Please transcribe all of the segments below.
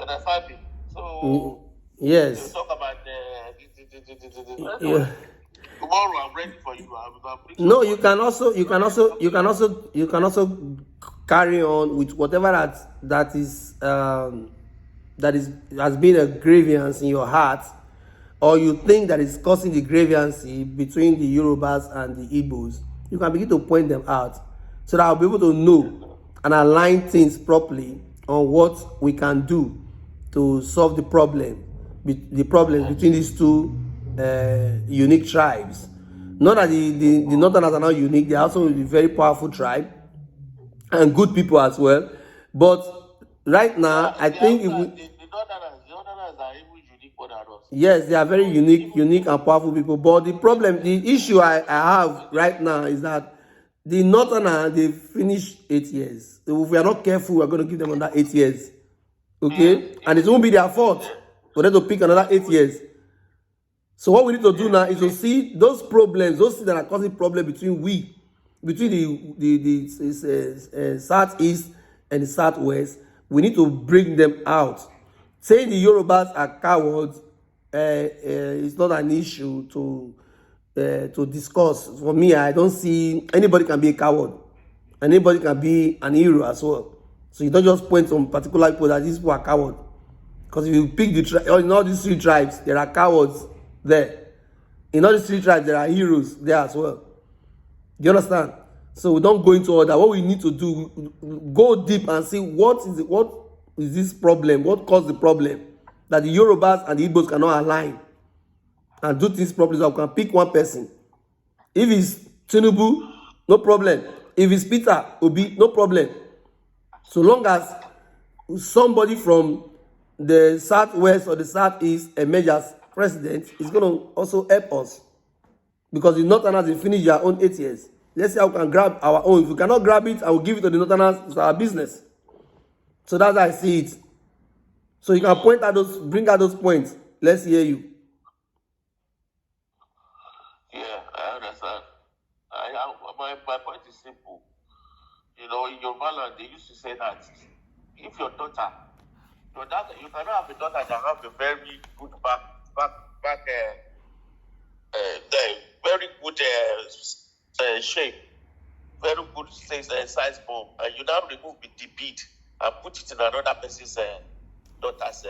understand me? So you Yes. talk about Yeah. tomorrow I'm ready for you. I'm bring No, you somebody. can also carry on with whatever that is has been a grievance in your heart, or you think that is causing the grievance between the Yorubas and the Igbos. You can begin to point them out, so that I'll be able to know and align things properly on what we can do to solve the problems between these two unique tribes. Not that the Northerners are not unique; they are also a very powerful tribe and good people as well. But right now, I think if we The Northerners are even unique more than us. yes, they are very So unique and powerful people. But the issue I have right now is that the Northerner they finished 8 years. So if we are not careful, we're going to give them another 8 years. Okay, and it won't be their fault for them to pick another 8 years. So what we need to do now is to see those problems, those things that are causing problem between the southeast and the southwest. We need to bring them out. Saying the Yorubas are cowards is not an issue to discuss. For me, I don't see anybody can be a coward. Anybody can be an hero as well. So you don't just point on particular people that these people are cowards. Because if you pick in all these three tribes, there are cowards there. In all these three tribes, there are heroes there as well. Do you understand? So we don't go into all that. What we need to do, go deep and see what is this problem? What caused the problem? That the Yorubas and the Igbos cannot align and do things properly. So we can pick one person. If it's Tinubu, no problem. If it's Peter Obi, no problem. So long as somebody from the southwest or the southeast emerge as president, is going to also help us. Because the Northerners will finish their own 8 years. Let's see how we can grab our own. If we cannot grab it, I will give it to the Northerners. It's our business. So that's how I see it. So you can bring out those points. Let's hear you. yeah, I understand. My point is simple. You know, in your land, they used to say that if your daughter, you cannot have a daughter that have a very good back, very good shape, very good size bone, and you now remove the bead and put it in another person's daughter's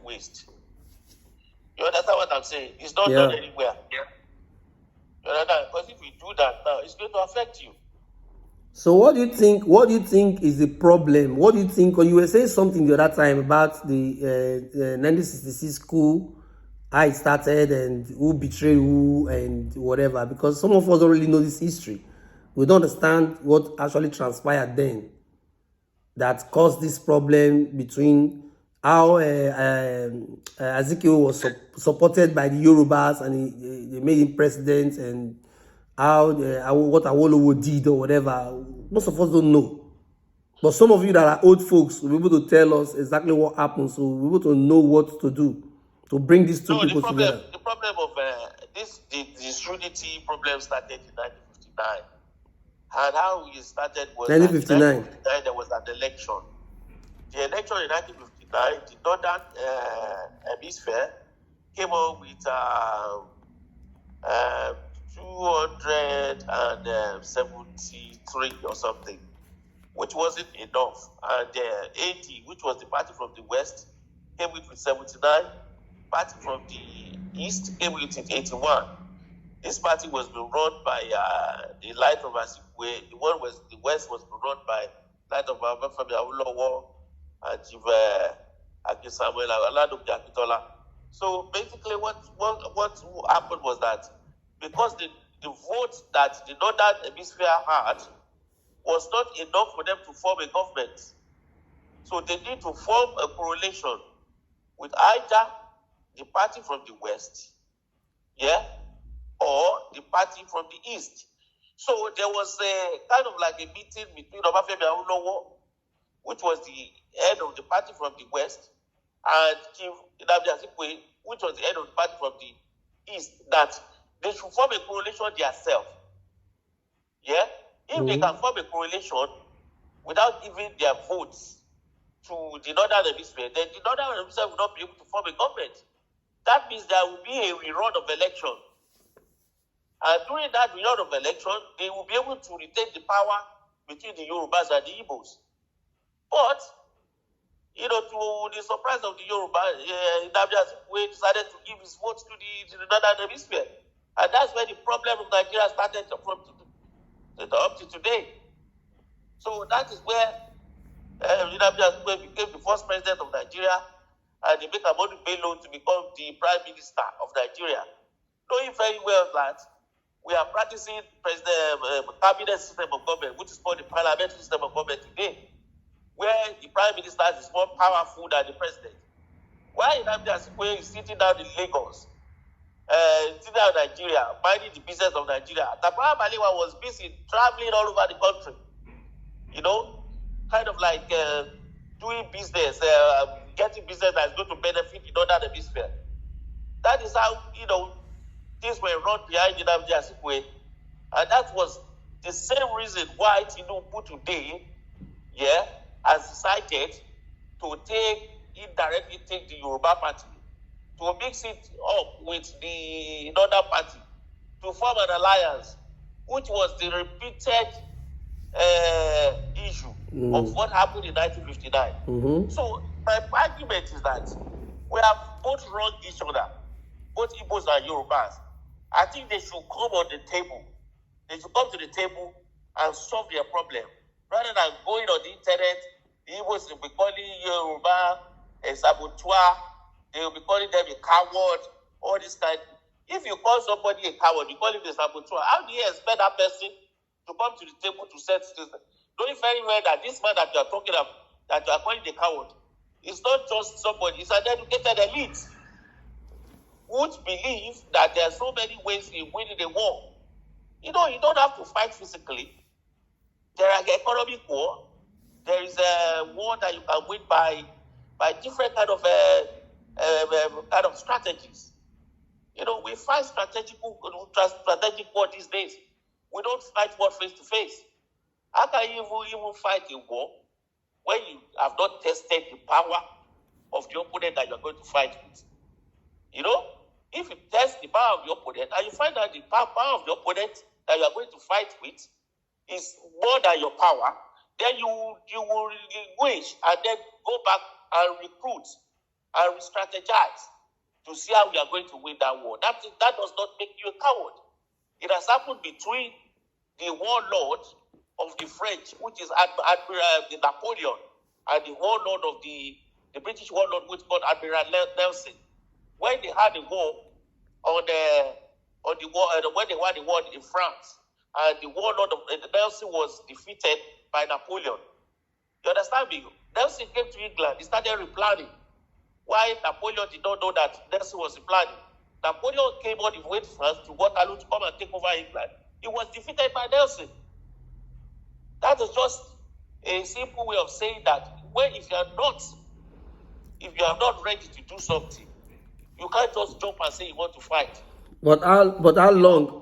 waist. You understand what I'm saying? It's not done anywhere. Yeah. You understand? Because if we do that now, it's going to affect you. So what do you think? What do you think is the problem? What do you think? Or you were saying something the other time about the 1966 coup, how it started and who betrayed who and whatever. Because some of us don't really know this history. We don't understand what actually transpired then that caused this problem between how Azikiwe was supported by the Yorubas and they made him president, and how what Awolowo did or whatever. Most of us don't know. But some of you that are old folks will be able to tell us exactly what happened, so we'll be able to know what to do to bring these two people together. The problem of the disunity problem started in 1959. And how it started was 1959. There was an election. The election in 1959, the Northern Hemisphere came up with 273 or something, which wasn't enough. And 80, which was the party from the West, came with 79. Party from the East came with 81. This party was being run by the Light of Azikiwe. The West was being run by Light of Awolowo and Chief Akin Samuel Aladoke Akintola. So basically, what happened was that because the votes that the Northern Hemisphere had was not enough for them to form a government, so they need to form a coalition with either the party from the West, or the party from the East. So there was a kind of like a meeting between Obafemi Awolowo, which was the head of the party from the West, and Chief Nnamdi Azikiwe, which was the head of the party from the East, that they should form a coalition themselves. If they can form a coalition without giving their votes to the northern hemisphere, then the northern hemisphere will not be able to form a government. That means there will be a rerun of election. And during that rerun of election, they will be able to retain the power between the Yorubas and the Igbos. But, to the surprise of the Yoruba, Nnamdi Azikiwe decided to give his vote to the northern hemisphere. And that's where the problem of Nigeria started up to today. So that is where Nnamdi Azikiwe became the first president of Nigeria, and they make Ahmadu Bello to become the prime minister of Nigeria. Knowing very well that we are practicing cabinet system of government, which is called the parliamentary system of government today, where the prime minister is more powerful than the president. While Nnamdi Azikiwe is sitting down in Lagos, sitting down in Nigeria, minding the business of Nigeria, Tafawa Balewa was busy traveling all over the country, kind of like doing business, getting business that is going to benefit the northern hemisphere. That is how, things were run behind Nnamdi Azikiwe. And that was the same reason why Tinubu today, has decided to indirectly take the Yoruba party, to mix it up with the northern party, to form an alliance, which was the repeated issue of what happened in 1959. Mm-hmm. So my argument is that we have both wronged each other, both Igbos and Yorubas. I think they should come on the table. They should come to the table and solve their problem. Rather than going on the internet, the Igbos will be calling Yoruba a saboteur, they will be calling them a coward, all this kind. If you call somebody a coward, you call him a saboteur, how do you expect that person to come to the table to set things? Knowing very well that this man that you are talking about, that you are calling a coward, is not just somebody, it's an educated elite would believe that there are so many ways in winning a war. You don't have to fight physically. There are economic war. There is a war that you can win by different kind of strategies. We fight strategic war these days. We don't fight war face to face. How can you even fight a war when you have not tested the power of the opponent that you are going to fight with? If you test the power of your opponent and you find out the power of the opponent that you are going to fight with is more than your power, then you will relinquish and then go back and recruit and re-strategize to see how you are going to win that war. That does not make you a coward. It has happened between the warlord of the French, which is Admiral Napoleon, and the warlord of the British warlord, which is called Admiral Nelson. When they had a war when they won the war in France, and the warlord of Nelson was defeated by Napoleon. You understand me? Nelson came to England. He started replanning. Why Napoleon did not know that Nelson was replanning? Napoleon came all the way to France to Waterloo to come and take over England. He was defeated by Nelson. That is just a simple way of saying that if you are not ready to do something, you can't just jump and say you want to fight. But how long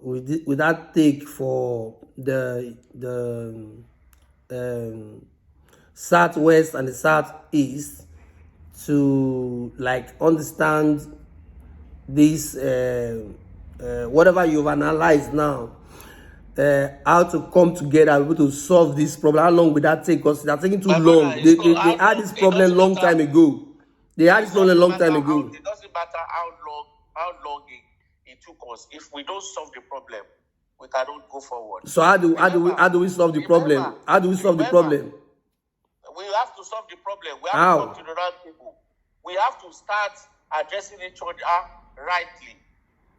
would that take for the southwest and the southeast to understand this whatever you've analyzed now, how to come together, able to solve this problem? How long would that take? Because they're taking too long. They had this problem long time ago. They had this problem long time ago. It doesn't matter how long it took us. If we don't solve the problem, we cannot go forward. So how do we solve the problem? How do we solve the problem? We have to solve the problem. We have to talk to the right people. We have to start addressing each other rightly,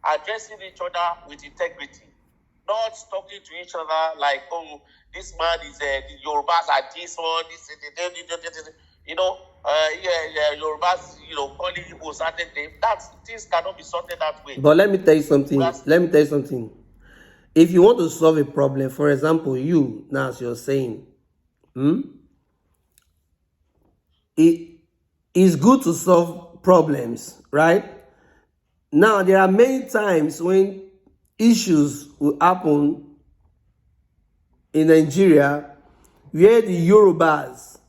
addressing each other with integrity, not talking to each other like, oh, this man is the Yorubas are this one, Yorubas, calling people certain names. Things cannot be sorted that way. But let me tell you something. If you want to solve a problem, for example, you, now as you're saying, it is good to solve problems, right? Now, there are many times when issues will happen in Nigeria where the Yorubas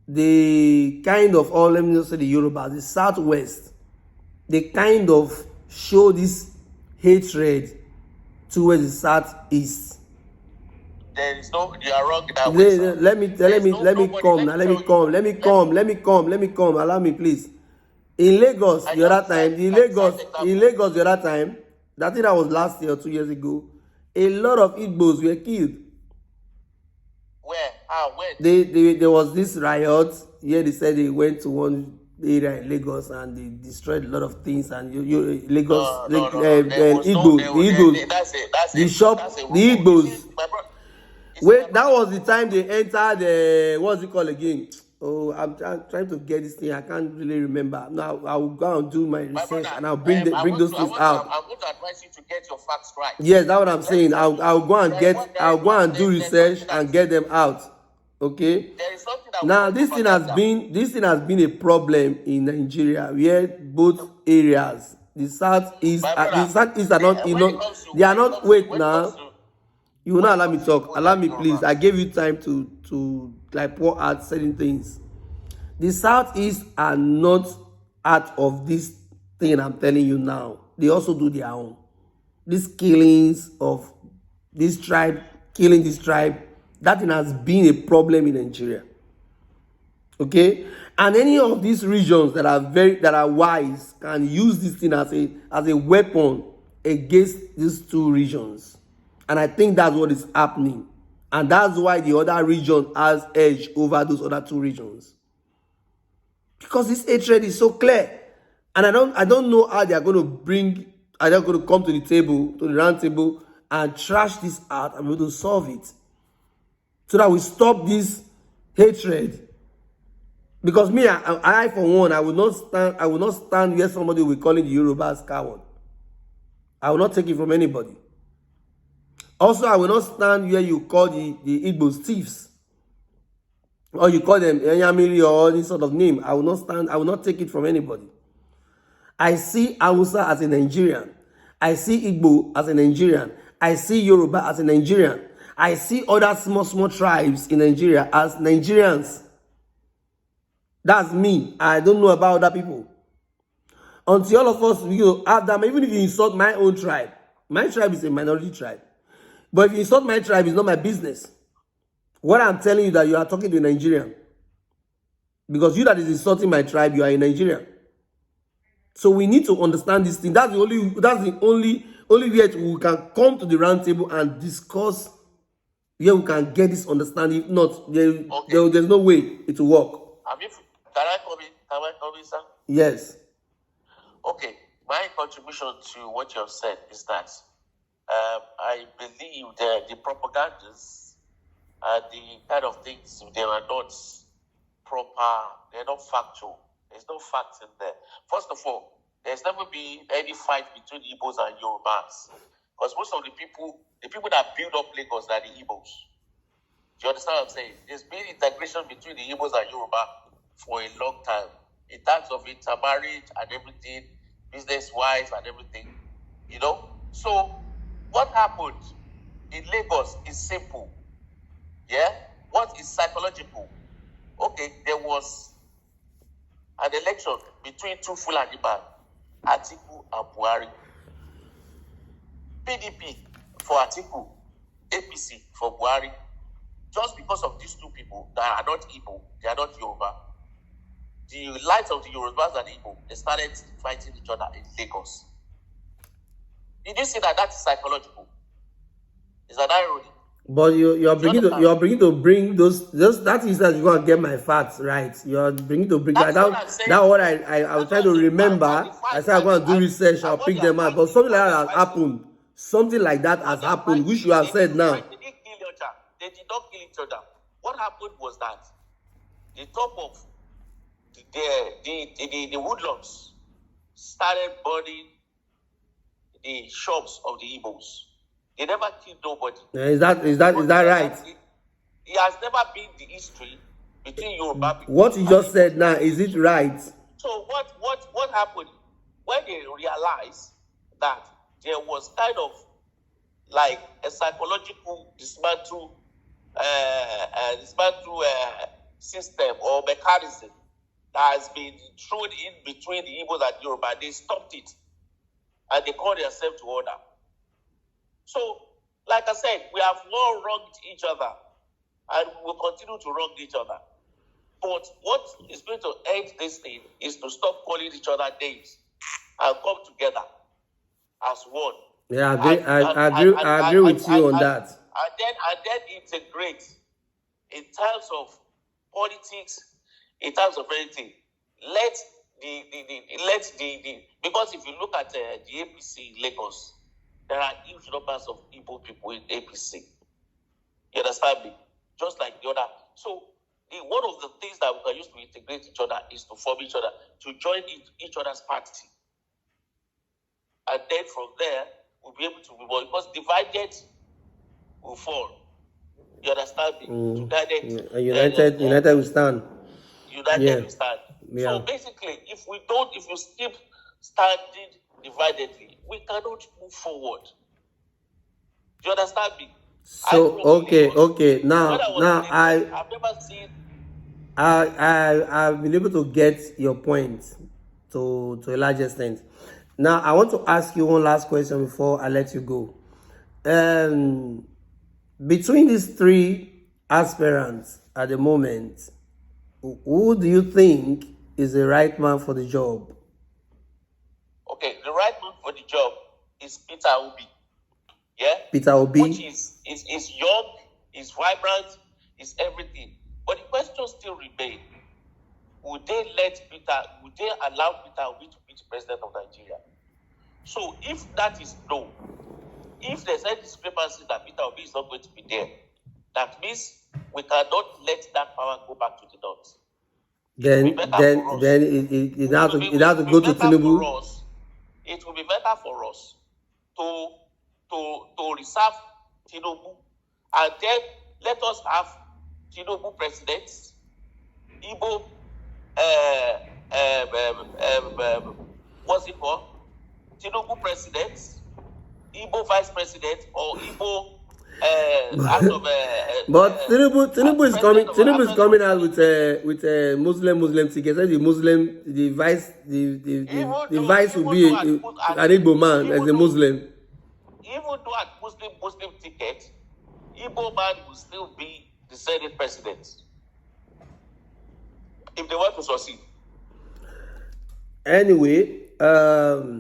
the kind of, or let me just say the Yorubas, the Southwest, they kind of show this hatred towards the Southeast. There is no, you are wrong that way, sir. Let me come now. Let me come. Allow me, please. In Lagos, the other time, the other time, that thing that was last year or 2 years ago, a lot of Igbos were killed. Where? When? There was this riot. Here they said they went to one area in Lagos and they destroyed a lot of things. And Lagos, Igbos, the shop, the Igbos. Wait, that was the time they entered what's it called again? Oh, I'm trying to get this thing. I can't really remember. Now I will go and do my research, brother, and I'll bring those things out. I'm going to advise you to get your facts right. Yes, that's what I'm saying. I'll go and do research and get them out. Okay. There is something that now this thing has been a problem in Nigeria, where both areas, the southeast are not, they are not. Wait now. You will not allow me talk. Allow me, please. I gave you time to like pour out certain things. The Southeast are not out of this thing I'm telling you now. They also do their own. These killings of this tribe, killing this tribe, that thing has been a problem in Nigeria. Okay? And any of these regions that are wise can use this thing as a weapon against these two regions. And I think that's what is happening. And that's why the other region has edge over those other two regions. Because this hatred is so clear. And I don't know how they are going to come to the table, to the round table, and trash this out and be able to solve it. So that we stop this hatred. Because me, I for one, I will not stand where somebody will call it the Yorubas coward. I will not take it from anybody. Also, I will not stand where you call the Igbos thieves, or you call them Enyamiri or any sort of name. I will not take it from anybody. I see Hausa as a Nigerian. I see Igbo as a Nigerian. I see Yoruba as a Nigerian. I see other small tribes in Nigeria as Nigerians. That's me. I don't know about other people. Until all of us, have them. Even if you insult my own tribe is a minority tribe. But if you insult my tribe, it's not my business. What I'm telling you that you are talking to a Nigerian. Because you that is insulting my tribe, you are a Nigerian. So we need to understand this thing. That's the only way we can come to the round table and discuss where we can get this understanding. If not, there's no way it will work. Can I come in, sir? Yes. Okay. My contribution to what you have said is that I believe the propagandas and the kind of things, they are not proper, they're not factual. There's no facts in there. First of all, there's never been any fight between Igbos and Yorubas. Because most of the people that build up Lagos are the Igbos. Do you understand what I'm saying? There's been integration between the Igbos and Yoruba for a long time. In terms of intermarriage and everything, business-wise and everything. So, what happened in Lagos is simple. Yeah? What is psychological? Okay, there was an election between two Fulani men, Atiku and Buhari. PDP for Atiku, APC for Buhari. Just because of these two people that are not Igbo, they are not Yoruba. The lives of the Yorubas and Igbo, they started fighting each other in Lagos. Did you see that is psychological? Is that irony? But you're bringing to bring those that is that you're gonna get my facts right. You're bringing to bring that what I was trying to remember. I said I'm gonna do research. I'll pick them out. But something like that has happened. Something like that has happened, which you have said now. They did not kill each other. What happened was that the top of the woodlands started burning the shops of the Igbos. They never killed nobody. Is that right? It has never been the history between Yoruba people. What you just said now, is it right? So what happened when they realized that there was kind of like system or mechanism that has been thrown in between the Igbos and Yoruba. They stopped it and they called themselves to order. So, like I said, we have all wronged each other and we will continue to wrong each other. But what is going to end this thing is to stop calling each other names and come together as one. Yeah, I agree with you on that. And then integrate in terms of politics, in terms of anything. Let the because if you look at the APC in Lagos, there are huge numbers of Igbo people in APC. You understand me? Just like the other. So one of the things that we can use to integrate each other is to form each other, to join each other's party. And then from there, we'll be able to move on. Because divided will fall. You understand me? United we stand. United we stand. Yeah. So basically, if we keep standing dividedly, we cannot move forward. Do you understand me? So okay. Now I've never seen. I've been able to get your point to a large extent. Now I want to ask you one last question before I let you go. Between these three aspirants at the moment, who do you think is the right man for the job? Okay, the right man for the job is Peter Obi. Yeah? Peter Obi. Which is young, is vibrant, is everything. But the question still remains, would they allow Peter Obi to be the president of Nigeria? So if that is no, if there's any discrepancy that Peter Obi is not going to be there, that means we cannot let that power go back to the north. Then it has to go to Tinubu. It will be better for us to reserve Tinubu, and then let us have Tinubu president, Igbo, what's it called? Tinubu president, Igbo vice president, or Igbo but Tinubu is coming out with a Muslim ticket. The vice will be an Igbo man as a Muslim. Even though at Muslim ticket, Igbo man will still be the Senate president if they want to succeed. Anyway, that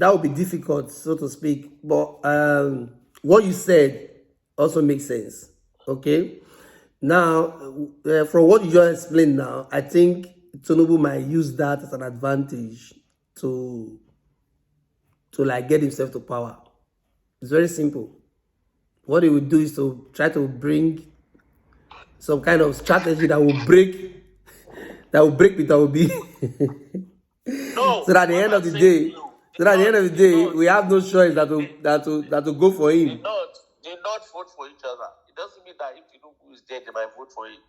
would be difficult, so to speak. But what you said also makes sense. Okay. Now, from what you just explained now, I think Tinubu might use that as an advantage to like get himself to power. It's very simple. What he would do is to try to bring some kind of strategy that will break Peter Obi. No, so at the end of the day, we have no choice that to go for him. They not vote for each other. It doesn't mean that if Tinubu is dead, they might vote for him.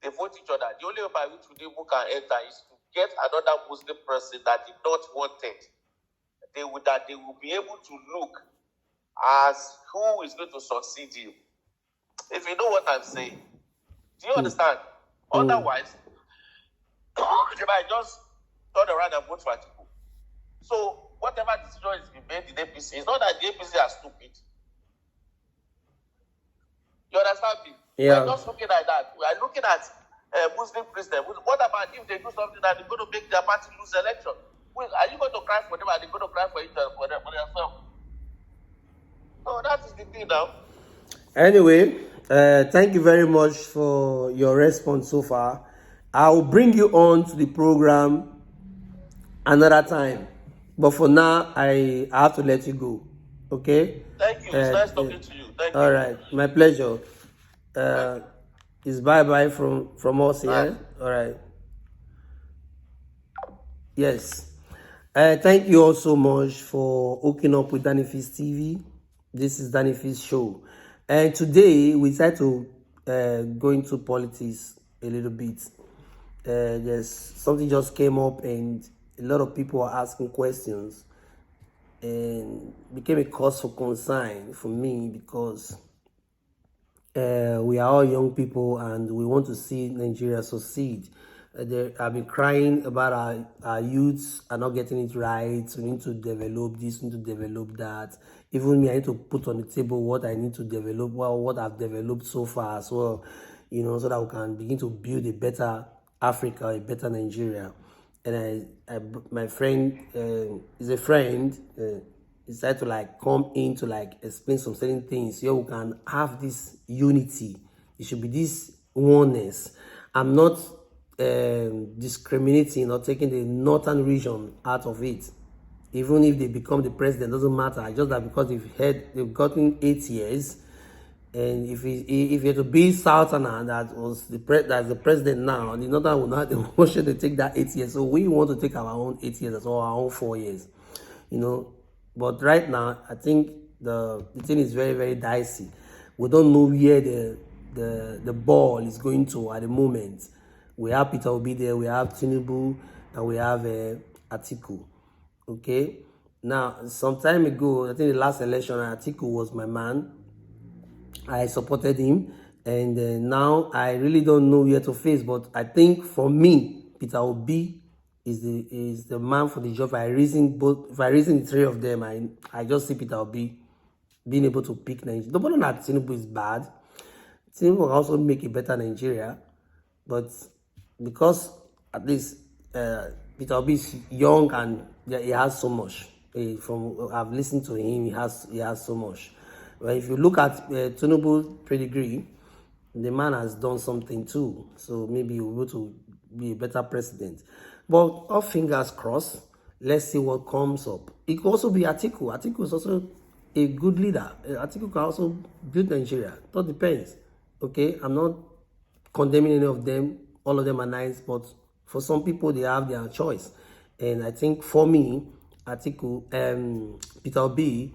They vote each other. The only way by which Tinubu can enter is to get another Muslim person that did not want it. They will be able to look as who is going to succeed him. If you know what I'm saying. Do you understand? Otherwise, they might just turn around and vote for Atiku. So, whatever decision is being made in APC, it's not that the APC are stupid. You understand me? Yeah. We're just looking at that. We are looking at Muslim Christians. What about if they do something that is going to make their party lose the election? Are you going to cry for them? Are they going to cry for themselves? So that is the thing now. Anyway, thank you very much for your response so far. I'll bring you on to the program another time. But for now, I have to let you go. Okay? Thank you. It's nice talking to you. Thank you. All right. My pleasure. It's bye-bye from us here. All right. Yes. Thank you all so much for hooking up with Danny Fizz TV. This is Danny Fizz show. And today, we try to go into politics a little bit. Something just came up and a lot of people are asking questions. And became a cause for concern for me because We are all young people and we want to see Nigeria succeed. I've been crying about our youths are not getting it right. We need to develop this, we need to develop that. Even me, I need to put on the table what I need to develop, well, what I've developed so far as well, so that we can begin to build a better Africa, a better Nigeria. And my friend is a friend. Decide to like come in to like explain some certain things so we can have this unity. It should be this oneness. I'm not discriminating or taking the northern region out of it. Even if they become the president, doesn't matter. Just that because they've gotten 8 years, and if you're to be southerner that was that's the president now, the northern will not want to take that 8 years. So we want to take our own 8 years as well, our own 4 years, But right now, I think the thing is very, very dicey. We don't know where the ball is going to at the moment. We have Peter Obi there, we have Tinubu, and we have Atiku. Okay? Now, some time ago, I think the last election, Atiku was my man. I supported him. And now I really don't know where to face. But I think for me, Peter Obi is the man for the job. If I reason the three of them, I just see Peter Obi being able to pick Nigeria. The bottom that Tinubu is bad. Tinubu will also make a better Nigeria, but because at least Peter Obi is young and he has so much. From I've listened to him, he has so much. But if you look at Tinubu's pedigree, the man has done something too. So maybe he will be able to be a better president. But all fingers crossed. Let's see what comes up. It could also be Atiku. Atiku is also a good leader. Atiku can also build Nigeria. It all depends. Okay, I'm not condemning any of them. All of them are nice, but for some people, they have their choice. And I think for me, Atiku, Peter Obi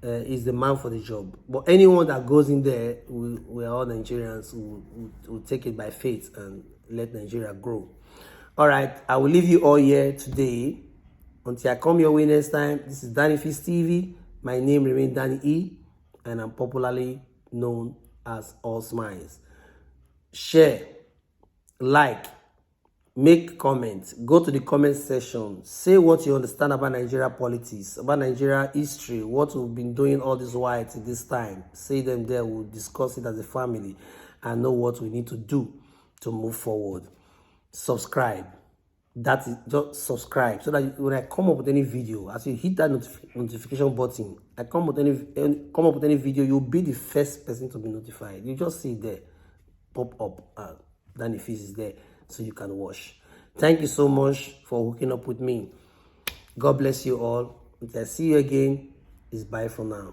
is the man for the job. But anyone that goes in there, we are all Nigerians who take it by faith and let Nigeria grow. All right, I will leave you all here today. Until I come your way next time, this is Danny Fist TV. My name remains Danny E, and I'm popularly known as All Smiles. Share, like, make comments, go to the comment section, say what you understand about Nigeria politics, about Nigeria history, what we've been doing all this while to this time. Say them there, we'll discuss it as a family and know what we need to do to move forward. Subscribe. That is, just subscribe so that when I come up with any video, as you hit that notification button, I come up with any video, you'll be the first person to be notified. You just see it there, pop up, then the face is there, so you can watch. Thank you so much for hooking up with me. God bless you all. Until I see you again, it's bye for now.